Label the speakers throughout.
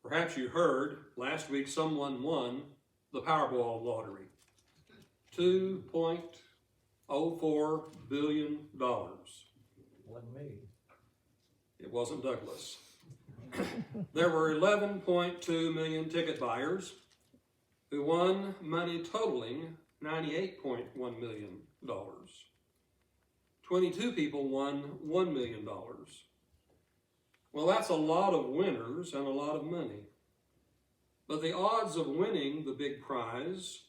Speaker 1: Perhaps you heard last week someone won the Powerball lottery. $2.04 billion.
Speaker 2: Wasn't me.
Speaker 1: It wasn't Douglas. There were 11.2 million ticket buyers who won money totaling $98.1 million. 22 people won $1 million. Well, that's a lot of winners and a lot of money. But the odds of winning the big prize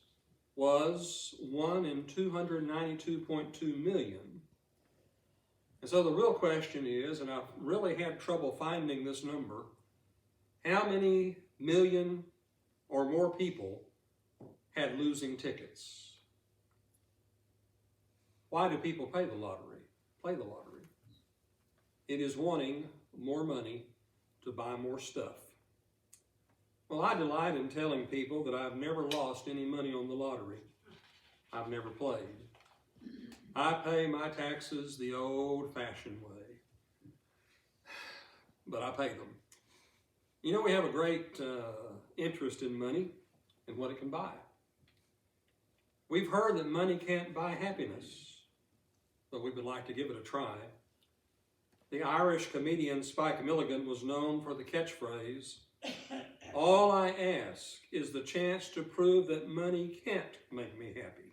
Speaker 1: was 1 in 292.2 million. And so the real question is, and I've really had trouble finding this number, how many million or more people had losing tickets? Why do people play the lottery? It is wanting more money to buy more stuff. Well, I delight in telling people that I've never lost any money on the lottery. I've never played. I pay my taxes the old-fashioned way, but I pay them. You know, we have a great interest in money and what it can buy. We've heard that money can't buy happiness, but we would like to give it a try. The Irish comedian Spike Milligan was known for the catchphrase, "All I ask is the chance to prove that money can't make me happy."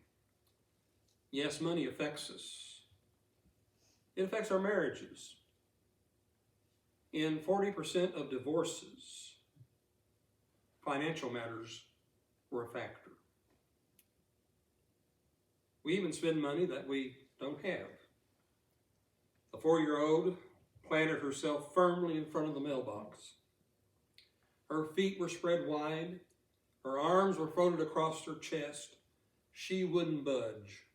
Speaker 1: Yes, money affects us. It affects our marriages. In 40% of divorces, financial matters were a factor. We even spend money that we don't have. The 4-year-old planted herself firmly in front of the mailbox. Her feet were spread wide. Her arms were folded across her chest. She wouldn't budge.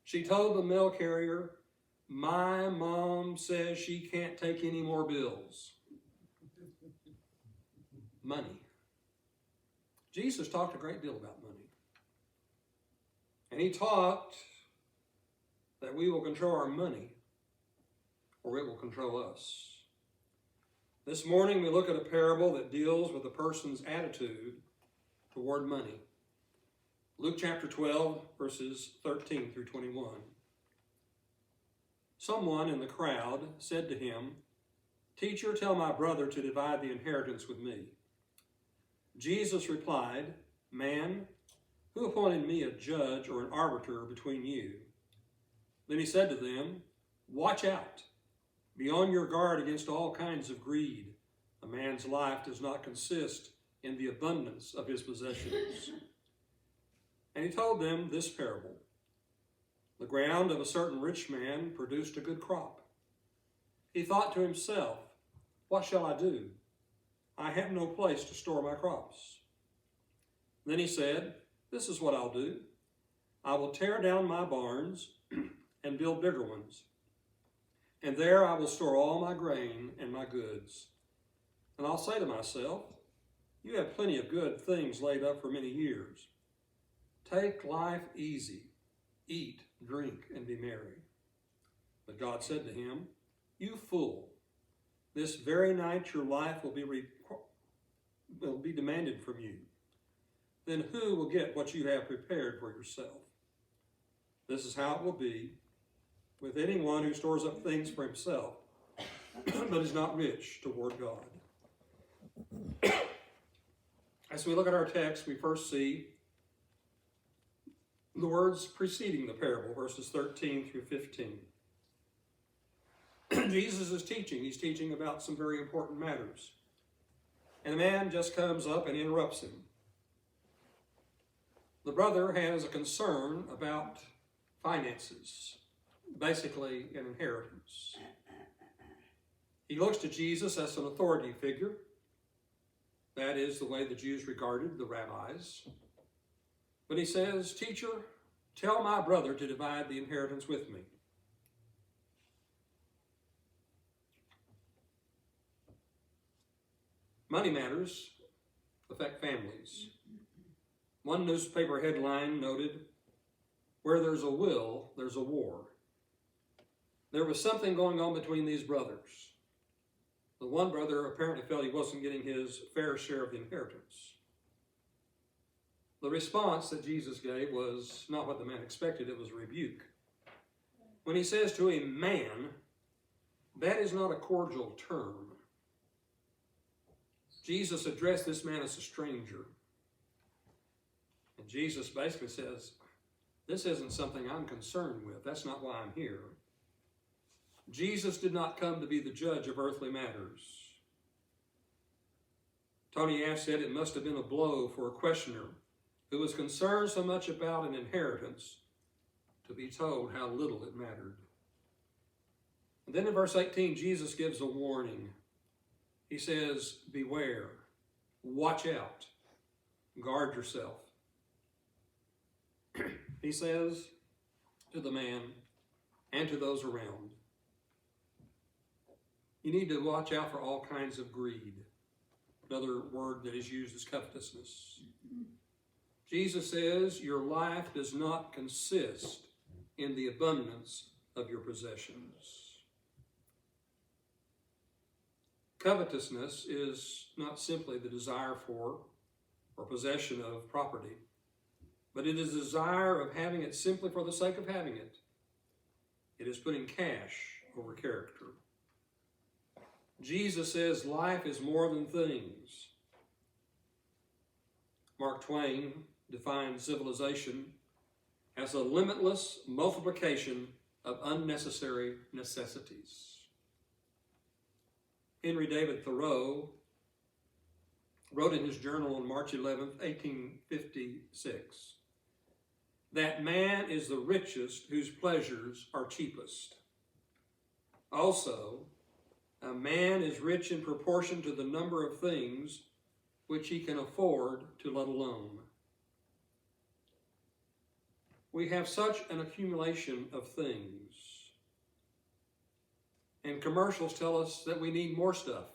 Speaker 1: She told the mail carrier, "My mom says she can't take any more bills." Money. Jesus talked a great deal about money. And he taught that we will control our money or it will control us. This morning we look at a parable that deals with a person's attitude toward money. Luke chapter 12, verses 13 through 21. Someone in the crowd said to him, "Teacher, tell my brother to divide the inheritance with me." Jesus replied, "Man, who appointed me a judge or an arbiter between you?" Then he said to them, "Watch out. Be on your guard against all kinds of greed. A man's life does not consist in the abundance of his possessions." And he told them this parable. The ground of a certain rich man produced a good crop. He thought to himself, "What shall I do? I have no place to store my crops." Then he said, "This is what I'll do. I will tear down my barns and build bigger ones. And there I will store all my grain and my goods. And I'll say to myself, you have plenty of good things laid up for many years. Take life easy, eat, drink, and be merry." But God said to him, "You fool, this very night your life will be demanded from you. Then who will get what you have prepared for yourself? This is how it will be with anyone who stores up things for himself, but is not rich toward God." As we look at our text, we first see the words preceding the parable, verses 13 through 15. Jesus is teaching. He's teaching about some very important matters. And a man just comes up and interrupts him. The brother has a concern about finances, basically an inheritance. He looks to Jesus as an authority figure. That is the way the Jews regarded the rabbis. But he says, "Teacher, tell my brother to divide the inheritance with me." Money matters affect families. One newspaper headline noted, "Where there's a will, there's a war." There was something going on between these brothers. The one brother apparently felt he wasn't getting his fair share of the inheritance. The response that Jesus gave was not what the man expected, it was a rebuke. When he says to a man, that is not a cordial term. Jesus addressed this man as a stranger. And Jesus basically says, this isn't something I'm concerned with. That's not why I'm here. Jesus did not come to be the judge of earthly matters. Tony Ash said it must have been a blow for a questioner who was concerned so much about an inheritance to be told how little it mattered. And then in verse 18, Jesus gives a warning. He says, beware, watch out, guard yourself. He says to the man and to those around, you need to watch out for all kinds of greed. Another word that is used is covetousness. Jesus says your life does not consist in the abundance of your possessions. Covetousness is not simply the desire for or possession of property, but it is a desire of having it simply for the sake of having it. It is putting cash over character. Jesus says life is more than things. Mark Twain defines civilization as a limitless multiplication of unnecessary necessities. Henry David Thoreau wrote in his journal on March 11th, 1856, that man is the richest whose pleasures are cheapest. Also, a man is rich in proportion to the number of things which he can afford to let alone. We have such an accumulation of things. And commercials tell us that we need more stuff.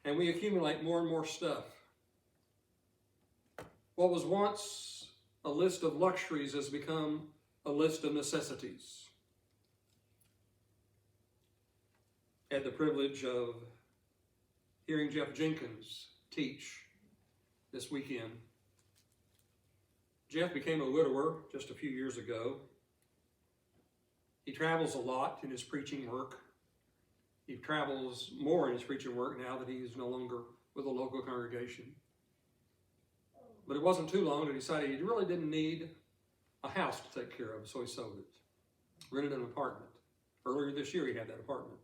Speaker 1: And we accumulate more and more stuff. What was once a list of luxuries has become a list of necessities. I had the privilege of hearing Jeff Jenkins teach this weekend. Jeff became a widower just a few years ago. He travels a lot in his preaching work. He travels more in his preaching work now that he is no longer with a local congregation. But it wasn't too long that he decided he really didn't need a house to take care of, so he sold it. Rented an apartment. Earlier this year he had that apartment.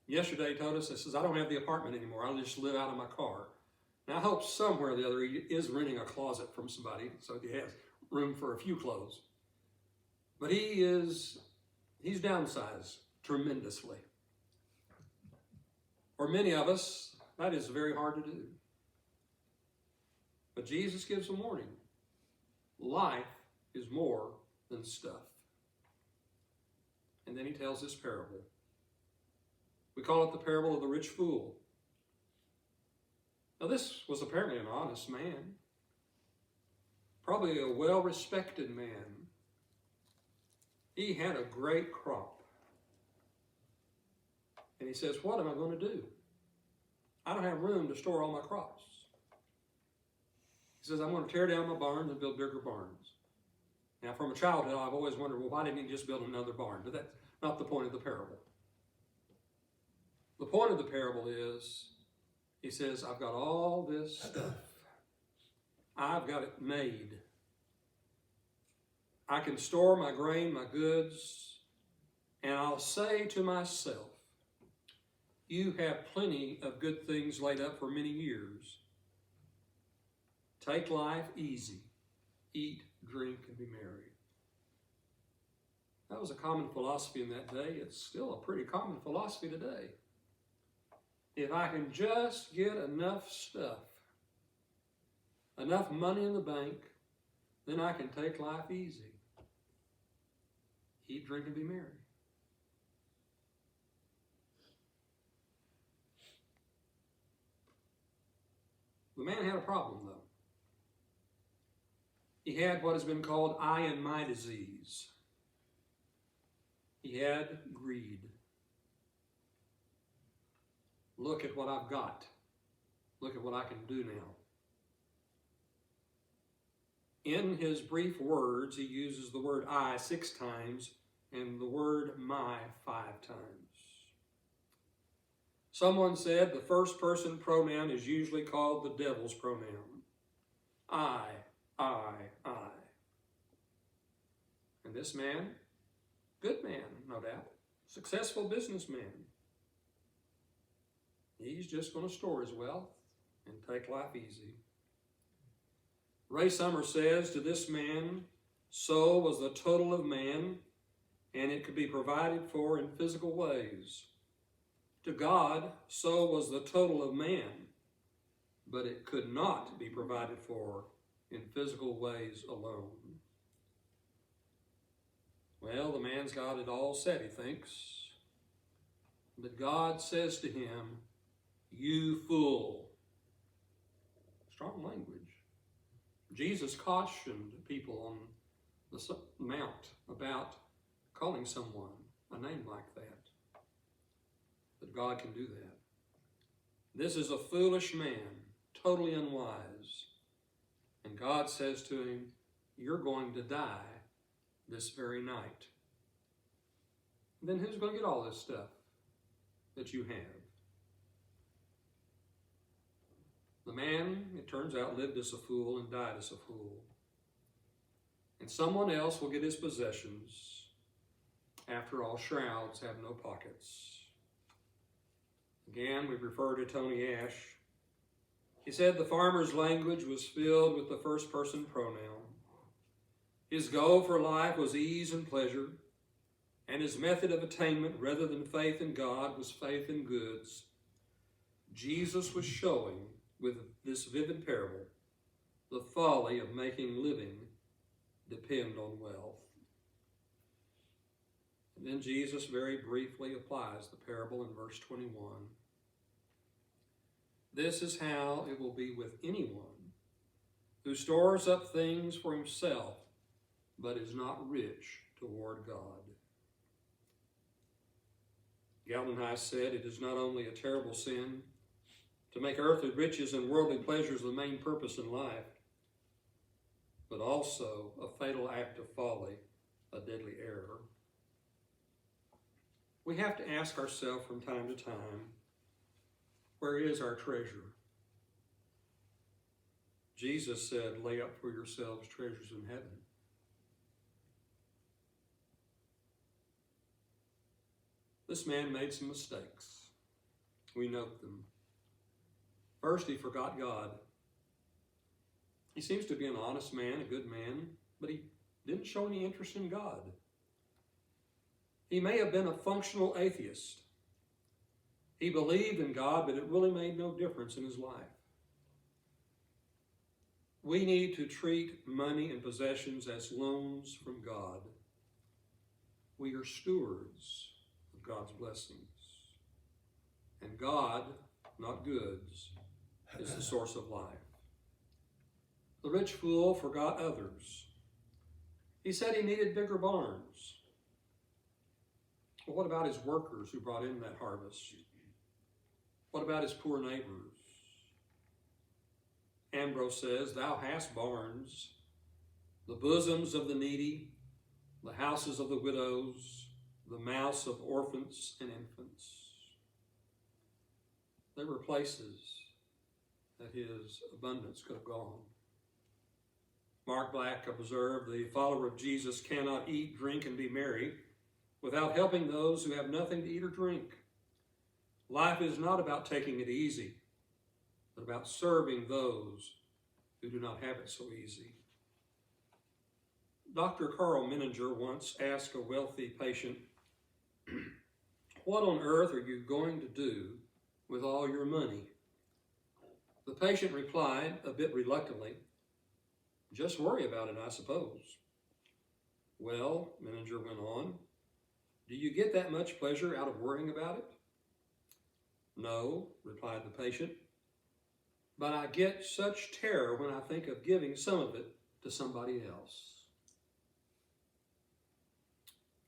Speaker 1: Yesterday he told us, he says, I don't have the apartment anymore. I'll just live out of my car. Now I hope somewhere or the other he is renting a closet from somebody so he has room for a few clothes. But he's downsized tremendously. For many of us, that is very hard to do. But Jesus gives a warning. Life is more than stuff. And then he tells this parable. We call it the parable of the rich fool. Now this was apparently an honest man. Probably a well-respected man. He had a great crop. And he says, what am I going to do? I don't have room to store all my crops. He says, I'm going to tear down my barns and build bigger barns. Now, from a childhood, I've always wondered, well, why didn't he just build another barn? But that's not the point of the parable. The point of the parable is, he says, I've got all this stuff. I've got it made. I can store my grain, my goods, and I'll say to myself, you have plenty of good things laid up for many years. Take life easy. Eat, drink, and be merry. That was a common philosophy in that day. It's still a pretty common philosophy today. If I can just get enough stuff, enough money in the bank, then I can take life easy. Eat, drink, and be merry. The man had a problem, though. He had what has been called I and my disease. He had greed. Look at what I've got. Look at what I can do now. In his brief words, he uses the word I 6 times and the word my 5 times. Someone said the first person pronoun is usually called the devil's pronoun. I. And this man, good man, no doubt, successful businessman, he's just going to store his wealth and take life easy. Ray Summers says, to this man, soul was the total of man, and it could be provided for in physical ways. To God, soul was the total of man, but it could not be provided for in physical ways alone. Well, the man's got it all set, he thinks. But God says to him, you fool. Strong language. Jesus cautioned people on the Mount about calling someone a name like that. But God can do that. This is a foolish man, totally unwise. And God says to him, you're going to die this very night. And then who's going to get all this stuff that you have? The man, it turns out, lived as a fool and died as a fool. And someone else will get his possessions. After all, shrouds have no pockets. Again, we refer to Tony Ash. He said the farmer's language was filled with the first person pronoun. His goal for life was ease and pleasure, and his method of attainment, rather than faith in God, was faith in goods. Jesus was showing, with this vivid parable, the folly of making living depend on wealth. And then Jesus very briefly applies the parable in verse 21. This is how it will be with anyone who stores up things for himself, but is not rich toward God. Galton Heiss said, it is not only a terrible sin to make earthly riches and worldly pleasures the main purpose in life, but also a fatal act of folly, a deadly error. We have to ask ourselves from time to time, where is our treasure? Jesus said, lay up for yourselves treasures in heaven. This man made some mistakes. We note them. First, he forgot God. He seems to be an honest man, a good man, but he didn't show any interest in God. He may have been a functional atheist. He believed in God, but it really made no difference in his life. We need to treat money and possessions as loans from God. We are stewards of God's blessings. And God, not goods, is the source of life. The rich fool forgot others. He said he needed bigger barns. Well, what about his workers who brought in that harvest? What about his poor neighbors? Ambrose says, thou hast barns, the bosoms of the needy, the houses of the widows, the mouths of orphans and infants. There were places that his abundance could have gone. Mark Black observed, the follower of Jesus cannot eat, drink, and be merry without helping those who have nothing to eat or drink. Life is not about taking it easy, but about serving those who do not have it so easy. Dr. Carl Menninger once asked a wealthy patient, what on earth are you going to do with all your money? The patient replied, a bit reluctantly, just worry about it, I suppose. Well, Menninger went on, do you get that much pleasure out of worrying about it? No, replied the patient, but I get such terror when I think of giving some of it to somebody else.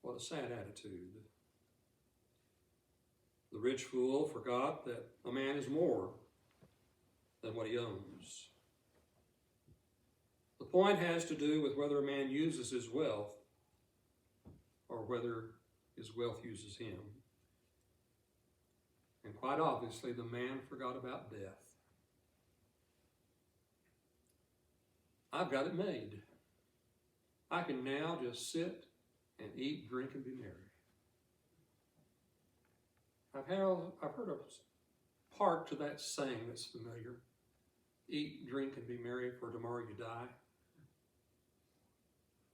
Speaker 1: What a sad attitude. The rich fool forgot that a man is more than what he owns. The point has to do with whether a man uses his wealth or whether his wealth uses him. And quite obviously, the man forgot about death. I've got it made. I can now just sit and eat, drink, and be merry. I've heard a part to that saying that's familiar. Eat, drink, and be merry, for tomorrow you die.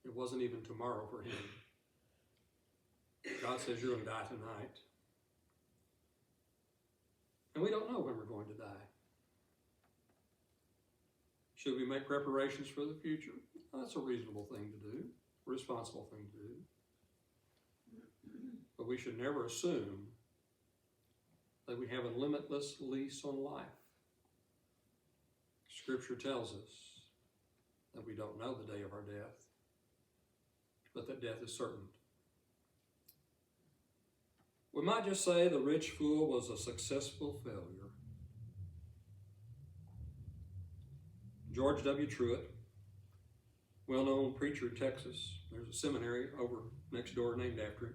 Speaker 1: It wasn't even tomorrow for him. God says you're going to die tonight. And we don't know when we're going to die. Should we make preparations for the future? Well, that's a reasonable thing to do, a responsible thing to do. But we should never assume that we have a limitless lease on life. Scripture tells us that we don't know the day of our death, but that death is certain. We might just say the rich fool was a successful failure. George W. Truett, well-known preacher in Texas, there's a seminary over next door named after him.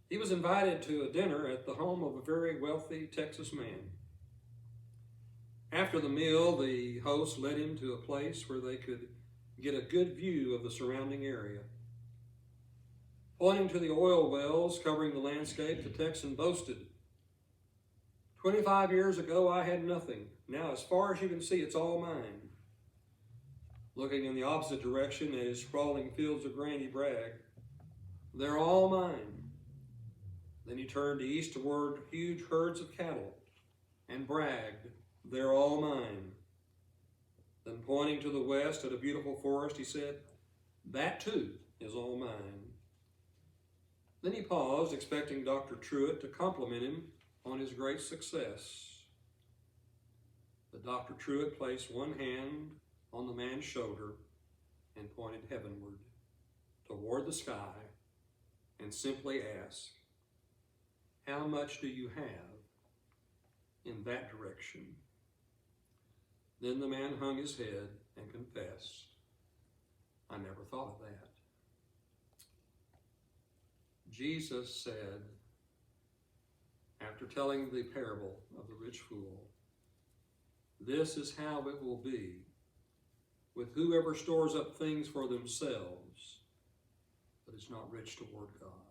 Speaker 1: He was invited to a dinner at the home of a very wealthy Texas man. After the meal, the host led him to a place where they could get a good view of the surrounding area. Pointing to the oil wells covering the landscape, the Texan boasted, 25 years ago, I had nothing. Now, as far as you can see, it's all mine. Looking in the opposite direction at his sprawling fields of grain, he bragged, they're all mine. Then he turned east toward huge herds of cattle and bragged, they're all mine. Then pointing to the west at a beautiful forest, he said, that too is all mine. Then he paused, expecting Dr. Truett to compliment him on his great success. But Dr. Truett placed one hand on the man's shoulder and pointed heavenward toward the sky and simply asked, how much do you have in that direction? Then the man hung his head and confessed, I never thought of that. Jesus said, after telling the parable of the rich fool, this is how it will be with whoever stores up things for themselves, but is not rich toward God.